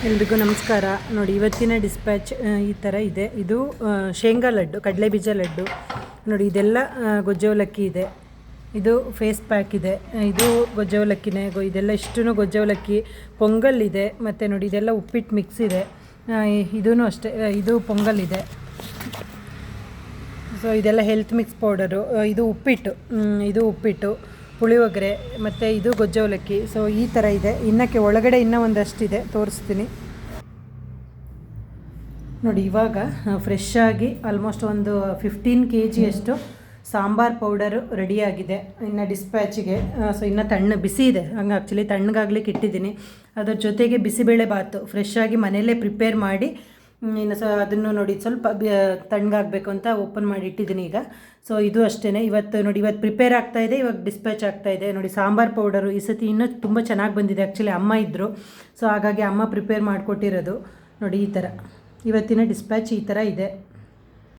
ಎಲ್ರಿಗೂ ನಮಸ್ಕಾರ. ನೋಡಿ, ಇವತ್ತಿನ ಡಿಸ್ಪ್ಯಾಚ್ ಈ ಥರ ಇದೆ. ಇದು ಶೇಂಗಾ ಲಡ್ಡು, ಕಡಲೆಬೀಜ ಲಡ್ಡು. ನೋಡಿ, ಇದೆಲ್ಲ ಗೊಜ್ಜೆ ಅವಲಕ್ಕಿ ಇದೆ. ಇದು ಫೇಸ್ ಪ್ಯಾಕ್ ಇದೆ. ಇದು ಗೊಜ್ಜೆ ಅವಲಕ್ಕಿನೇ. ಇದೆಲ್ಲ ಇಷ್ಟೂ ಗೊಜ್ಜೆ ಅವಲಕ್ಕಿ. ಪೊಂಗಲ್ ಇದೆ. ಮತ್ತು ನೋಡಿ, ಇದೆಲ್ಲ ಉಪ್ಪಿಟ್ಟು ಮಿಕ್ಸ್ ಇದೆ. ಇದೂ ಅಷ್ಟೇ, ಇದು ಪೊಂಗಲ್ ಇದೆ. ಸೊ ಇದೆಲ್ಲ ಹೆಲ್ತ್ ಮಿಕ್ಸ್ ಪೌಡರು. ಇದು ಉಪ್ಪಿಟ್ಟು, ಪುಳಿಯೋಗರೆ, ಮತ್ತು ಇದು ಗೊಜ್ಜೆ ಅವಲಕ್ಕಿ. ಸೊ ಈ ಥರ ಇದೆ. ಇನ್ನಕ್ಕೆ ಒಳಗಡೆ ಇನ್ನೂ ಒಂದಷ್ಟಿದೆ, ತೋರಿಸ್ತೀನಿ ನೋಡಿ. ಇವಾಗ ಫ್ರೆಶ್ ಆಗಿ ಆಲ್ಮೋಸ್ಟ್ ಒಂದು 15 kg ಅಷ್ಟು ಸಾಂಬಾರ್ ಪೌಡರು ರೆಡಿಯಾಗಿದೆ ಇನ್ನು ಡಿಸ್ಪ್ಯಾಚಿಗೆ. ಸೊ ಇನ್ನು ಬಿಸಿ ಇದೆ, ಹಂಗೆ ಆ್ಯಕ್ಚುಲಿ ತಣ್ಣಗಾಗ್ಲಿಕ್ಕೆ ಇಟ್ಟಿದ್ದೀನಿ. ಅದ್ರ ಜೊತೆಗೆ ಬಿಸಿಬೇಳೆ ಬಾತು ಫ್ರೆಶ್ ಆಗಿ ಮನೆಯಲ್ಲೇ ಪ್ರಿಪೇರ್ ಮಾಡಿ ಇನ್ನು ಅದನ್ನು ನೋಡಿ ಸ್ವಲ್ಪ ತಣ್ಣಗಾಗಬೇಕು ಅಂತ ಓಪನ್ ಮಾಡಿ ಇಟ್ಟಿದ್ದೀನಿ ಈಗ. ಸೊ ಇದು ಅಷ್ಟೇ. ಇವತ್ತು ಪ್ರಿಪೇರ್ ಆಗ್ತಾಯಿದೆ, ಇವಾಗ ಡಿಸ್ಪ್ಯಾಚ್ ಆಗ್ತಾಯಿದೆ. ನೋಡಿ, ಸಾಂಬಾರ್ ಪೌಡರು ಈ ಸತಿ ಇನ್ನೂ ತುಂಬ ಚೆನ್ನಾಗಿ ಬಂದಿದೆ. ಆ್ಯಕ್ಚುಲಿ ಅಮ್ಮ ಇದ್ದರು, ಸೊ ಹಾಗಾಗಿ ಅಮ್ಮ ಪ್ರಿಪೇರ್ ಮಾಡಿಕೊಟ್ಟಿರೋದು. ನೋಡಿ, ಈ ಥರ ಇವತ್ತಿನ ಡಿಸ್ಪ್ಯಾಚ್ ಈ ಥರ ಇದೆ.